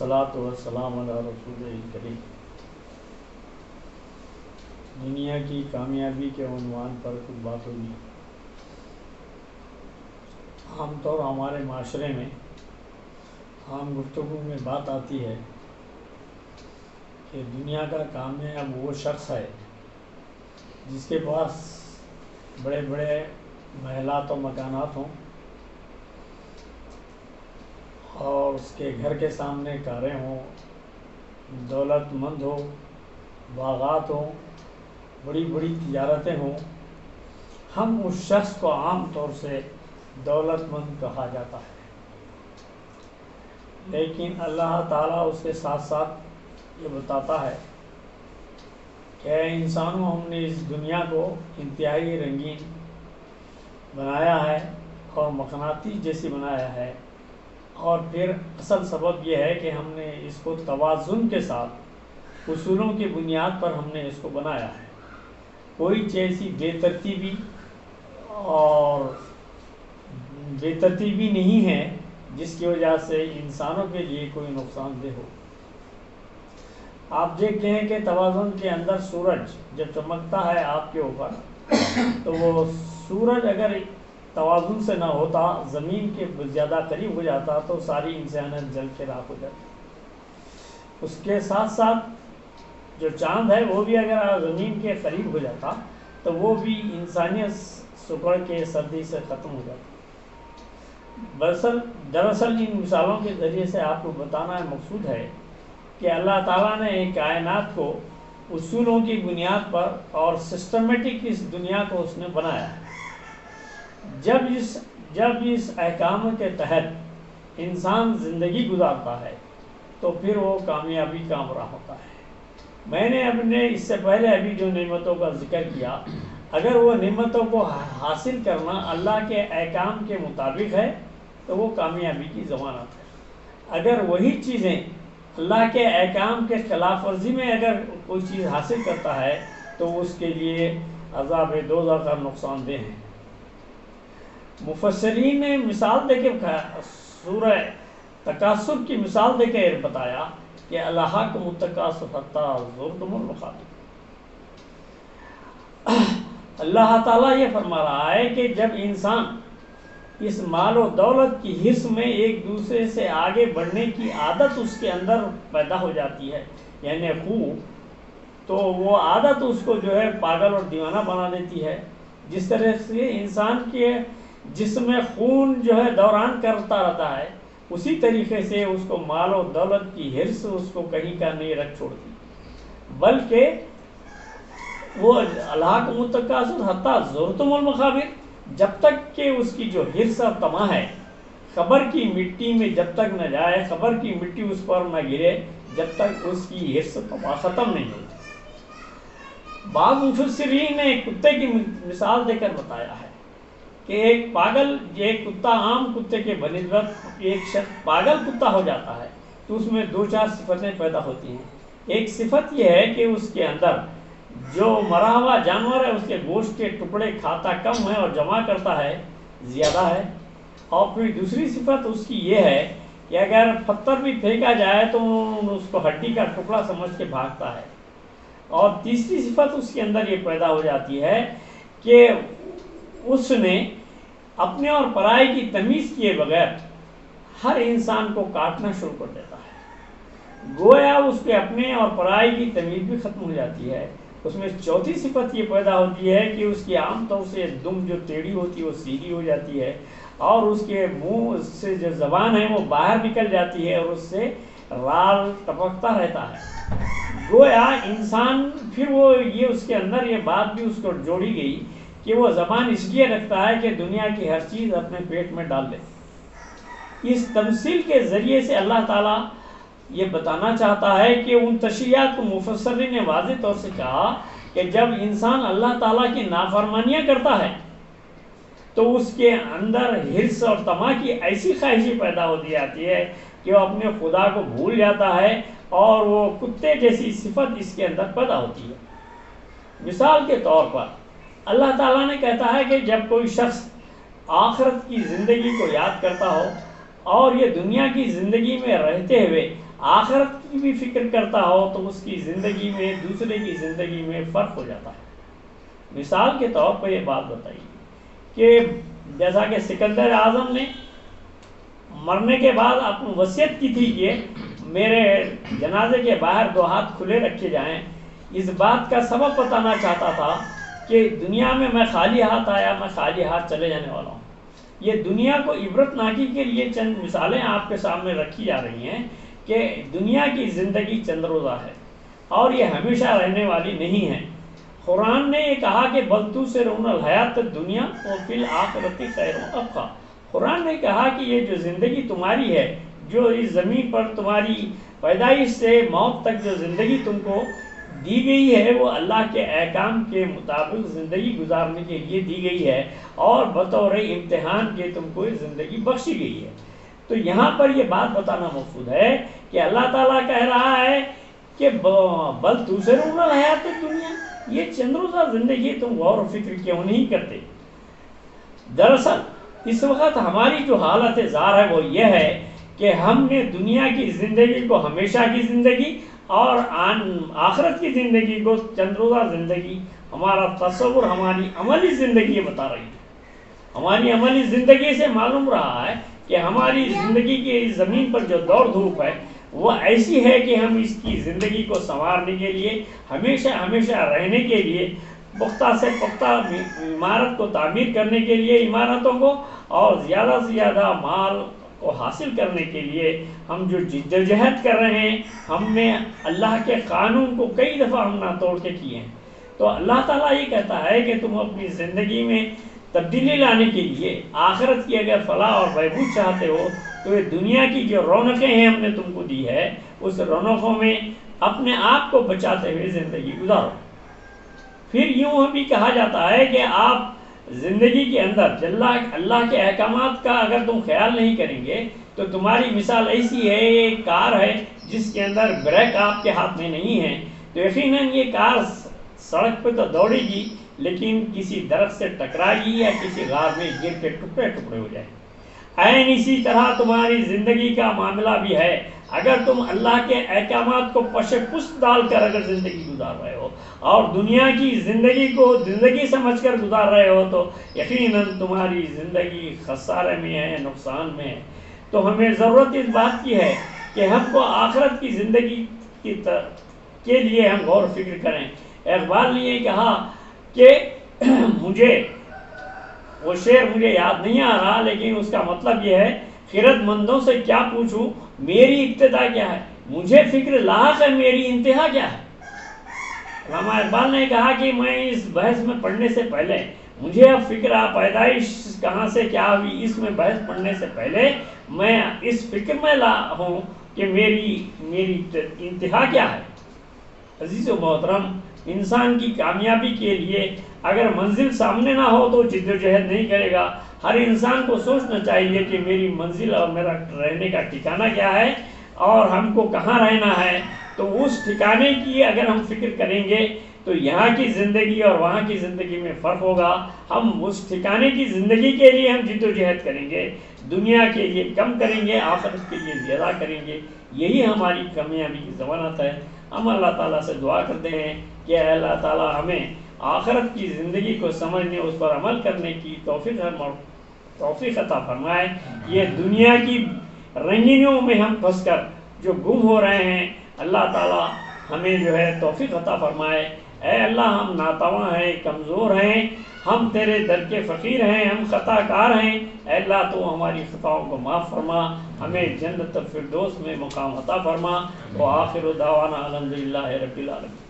والصلاة والسلام علی رسول کریم۔ دنیا کی کامیابی کے عنوان پر کچھ بات ہوگی۔ عام طور ہمارے معاشرے میں عام گفتگو میں بات آتی ہے کہ دنیا کا کامیاب وہ شخص ہے جس کے پاس بڑے بڑے محلات و مکانات ہوں اور اس کے گھر کے سامنے کاریں ہوں، دولت مند ہو، باغات ہوں، بڑی بڑی تجارتیں ہوں۔ ہم اس شخص کو عام طور سے دولت مند کہا جاتا ہے، لیکن اللہ تعالیٰ اس کے ساتھ ساتھ یہ بتاتا ہے کہ اے انسانوں، ہم نے اس دنیا کو انتہائی رنگین بنایا ہے اور مقناطیس جیسی بنایا ہے، اور پھر اصل سبب یہ ہے کہ ہم نے اس کو توازن کے ساتھ اصولوں کی بنیاد پر ہم نے اس کو بنایا ہے۔ کوئی ایسی بے ترتیبی نہیں ہے جس کی وجہ سے انسانوں کے لیے کوئی نقصان دہ ہو۔ آپ دیکھتے ہیں کہ توازن کے اندر سورج جب چمکتا ہے آپ کے اوپر، تو وہ سورج اگر توازن سے نہ ہوتا، زمین کے زیادہ قریب ہو جاتا تو ساری انسانیت جل کے راکھ ہو جاتی۔ اس کے ساتھ ساتھ جو چاند ہے وہ بھی اگر زمین کے قریب ہو جاتا تو وہ بھی انسانیت سکڑ کے سردی سے ختم ہو جاتی۔ دراصل ان مثالوں کے ذریعے سے آپ کو بتانا مقصود ہے کہ اللہ تعالیٰ نے ایک کائنات کو اصولوں کی بنیاد پر اور سسٹمیٹک اس دنیا کو اس نے بنایا ہے۔ جب اس احکام کے تحت انسان زندگی گزارتا ہے تو پھر وہ کامیابی کا ہمراہ ہوتا ہے۔ میں نے اس سے پہلے ابھی جو نعمتوں کا ذکر کیا، اگر وہ نعمتوں کو حاصل کرنا اللہ کے احکام کے مطابق ہے تو وہ کامیابی کی ضمانت ہے۔ اگر وہی چیزیں اللہ کے احکام کے خلاف ورزی میں اگر کوئی چیز حاصل کرتا ہے تو اس کے لیے عذاب دوزخ کا نقصان دہ ہے۔ مفسرین نے مثال دے کے سورہ تکاثر کی مثال دے کے بتایا کہ الہاکم التکاثر حتی زرتم المقابر۔ اللہ تعالیٰ یہ فرما رہا ہے کہ جب انسان اس مال و دولت کی حرص میں ایک دوسرے سے آگے بڑھنے کی عادت اس کے اندر پیدا ہو جاتی ہے، یعنی خوب، تو وہ عادت اس کو جو ہے پاگل اور دیوانہ بنا دیتی ہے۔ جس طرح سے انسان کے جسم میں خون جو ہے دوران کرتا رہتا ہے، اسی طریقے سے اس کو مال و دولت کی حرص اس کو کہیں کا نہیں رکھ چھوڑتی، بلکہ وہ الہاکم التکاثر حتی زرتم المقابر، جب تک کہ اس کی جو حرص اور طمع ہے قبر کی مٹی میں جب تک نہ جائے، قبر کی مٹی اس پر نہ گرے، جب تک اس کی حرص طمع ختم نہیں ہوتی۔ بعض مفسرین نے کتے کی مثال دے کر بتایا ہے کہ ایک کتا عام کتے کے بنسبت ایک شخص پاگل کتا ہو جاتا ہے تو اس میں 2-4 صفتیں پیدا ہوتی ہیں۔ ایک صفت یہ ہے کہ اس کے اندر جو مرا ہوا جانور ہے اس کے گوشت کے ٹکڑے کھاتا کم ہے اور جمع کرتا ہے زیادہ ہے، اور پھر دوسری صفت اس کی یہ ہے کہ اگر پتھر بھی پھینکا جائے تو اس کو ہڈی کا ٹکڑا سمجھ کے بھاگتا ہے، اور تیسری صفت اس کے اندر یہ پیدا ہو جاتی ہے کہ اس نے اپنے اور پرائے کی تمیز کیے بغیر ہر انسان کو کاٹنا شروع کر دیتا ہے، گویا اس کے اپنے اور پرائے کی تمیز بھی ختم ہو جاتی ہے۔ اس میں چوتھی صفت یہ پیدا ہوتی ہے کہ اس کی عام طور سے دم جو ٹیڑھی ہوتی ہے وہ سیدھی ہو جاتی ہے، اور اس کے منہ سے جو زبان ہے وہ باہر نکل جاتی ہے اور اس سے رال ٹپکتا رہتا ہے۔ گویا انسان پھر یہ اس کے اندر یہ بات بھی اس کو جوڑی گئی کہ وہ زبان اس لیے رکھتا ہے کہ دنیا کی ہر چیز اپنے پیٹ میں ڈال لے۔ اس تمثیل کے ذریعے سے اللہ تعالیٰ یہ بتانا چاہتا ہے کہ ان تشریحات کو مفسرین نے واضح طور سے کہا کہ جب انسان اللہ تعالیٰ کی نافرمانیاں کرتا ہے تو اس کے اندر حرص اور طمع کی ایسی خواہشیں پیدا ہو جاتی ہے کہ وہ اپنے خدا کو بھول جاتا ہے، اور وہ کتے جیسی صفت اس کے اندر پیدا ہوتی ہے۔ مثال کے طور پر اللہ تعالیٰ نے کہتا ہے کہ جب کوئی شخص آخرت کی زندگی کو یاد کرتا ہو اور یہ دنیا کی زندگی میں رہتے ہوئے آخرت کی بھی فکر کرتا ہو تو اس کی زندگی میں دوسرے کی زندگی میں فرق ہو جاتا ہے۔ مثال کے طور پر یہ بات بتائیے کہ جیسا کہ سکندر اعظم نے مرنے کے بعد اپنی وصیت کی تھی کہ میرے جنازے کے باہر 2 ہاتھ کھلے رکھے جائیں، اس بات کا سبب بتانا چاہتا تھا کہ دنیا میں خالی ہاتھ آیا، میں خالی ہاتھ چلے جانے والا ہوں۔ یہ دنیا کو عبرت ناکی کے لیے چند مثالیں آپ کے سامنے رکھی جا رہی ہیں کہ دنیا کی زندگی چند روزہ ہے اور یہ ہمیشہ رہنے والی نہیں ہے۔ قرآن نے یہ کہا کہ بل تؤثرون الحیات الدنیا وفی الآخرۃ خیر وابقیٰ۔ قرآن نے کہا کہ یہ جو زندگی تمہاری ہے، جو اس زمین پر تمہاری پیدائش سے موت تک جو زندگی تم کو دی گئی ہے، وہ اللہ کے احکام کے مطابق زندگی گزارنے کے لیے دی گئی ہے اور بطور امتحان کے تم کو یہ زندگی بخشی گئی ہے۔ تو یہاں پر یہ بات بتانا مقصود ہے کہ اللہ تعالیٰ کہہ رہا ہے کہ بل تؤثرون الحیات الدنیا، یہ چند روزہ زندگی تم غور و فکر کیوں نہیں کرتے؟ دراصل اس وقت ہماری جو حالت زار ہے وہ یہ ہے کہ ہم نے دنیا کی زندگی کو ہمیشہ کی زندگی اور آخرت کی زندگی کو چند روزہ زندگی، ہمارا تصور ہماری عملی زندگی بتا رہی ہے۔ ہماری عملی زندگی سے معلوم رہا ہے کہ ہماری زندگی کی اس زمین پر جو دوڑ دھوپ ہے وہ ایسی ہے کہ ہم اس کی زندگی کو سنوارنے کے لیے، ہمیشہ رہنے کے لیے، پختہ سے پختہ عمارت کو تعمیر کرنے کے لیے عمارتوں کو، اور زیادہ سے زیادہ مال کو حاصل کرنے کے لیے ہم جو جدوجہد کر رہے ہیں، ہم نے اللہ کے قانون کو کئی دفعہ ہم نہ توڑ کے کیے ہیں۔ تو اللہ تعالیٰ یہ کہتا ہے کہ تم اپنی زندگی میں تبدیلی لانے کے لیے آخرت کی اگر فلاح اور بہبود چاہتے ہو تو یہ دنیا کی جو رونقیں ہیں ہم نے تم کو دی ہے، اس رونقوں میں اپنے آپ کو بچاتے ہوئے زندگی گزارو۔ پھر یوں بھی کہا جاتا ہے کہ آپ زندگی کے اندر اللہ کے احکامات کا اگر تم خیال نہیں کریں گے تو تمہاری مثال ایسی ہے، ایک کار ہے جس کے اندر بریک آپ کے ہاتھ میں نہیں ہے، تو یقیناً یہ کار سڑک پہ تو دوڑے گی لیکن کسی درخت سے ٹکرائے گی یا کسی غار میں گر کے ٹکڑے ٹکڑے ہو جائے گی۔ عین اسی طرح تمہاری زندگی کا معاملہ بھی ہے، اگر تم اللہ کے احکامات کو پش پشت ڈال کر اگر زندگی گزار رہے ہو اور دنیا کی زندگی کو زندگی سمجھ کر گزار رہے ہو تو یقیناً تمہاری زندگی خسارے میں ہے، نقصان میں ہے۔ تو ہمیں ضرورت اس بات کی ہے کہ ہم کو آخرت کی زندگی کے لیے ہم غور و فکر کریں۔ اقبال نے یہ کہا کہ وہ شعر مجھے یاد نہیں آ رہا لیکن اس کا مطلب یہ ہے، خرد مندوں سے کیا پوچھوں میری ابتدا کیا ہے، مجھے فکر لاحق ہے میری انتہا کیا ہے۔ علامہ اقبال نے کہا کہ میں اس بحث میں پڑھنے سے پہلے مجھے اب فکر پیدائش کہاں سے کیا ہوئی، اس میں بحث پڑھنے سے پہلے میں اس فکر میں ہوں کہ میری انتہا کیا ہے۔ عزیز و محترم، انسان کی کامیابی کے لیے اگر منزل سامنے نہ ہو تو جد و جہد نہیں کرے گا۔ ہر انسان کو سوچنا چاہیے کہ میری منزل اور میرا رہنے کا ٹھکانہ کیا ہے اور ہم کو کہاں رہنا ہے، تو اس ٹھکانے کی اگر ہم فکر کریں گے تو یہاں کی زندگی اور وہاں کی زندگی میں فرق ہوگا۔ ہم اس ٹھکانے کی زندگی کے لیے ہم جد و جہد کریں گے، دنیا کے لیے کم کریں گے، آخرت کے لیے زیادہ کریں گے، یہی ہماری کامیابی کی ضمانت ہے۔ ہم اللہ تعالیٰ سے دعا کرتے ہیں کہ اے اللہ تعالیٰ ہمیں آخرت کی زندگی کو سمجھنے، اس پر عمل کرنے کی توفیق عطا فرمائے۔ یہ دنیا کی رنگینیوں میں ہم پھنس کر جو گم ہو رہے ہیں، اللہ تعالیٰ ہمیں جو ہے توفیق عطا فرمائے۔ اے اللہ، ہم ناتواں ہیں، کمزور ہیں، ہم تیرے در کے فقیر ہیں، ہم خطا کار ہیں۔ اے اللہ تو ہماری خطاؤں کو معاف فرما، ہمیں جنت الفردوس میں مقام عطا فرما۔ وآخر دعوانا الحمدللہ رب العالمین۔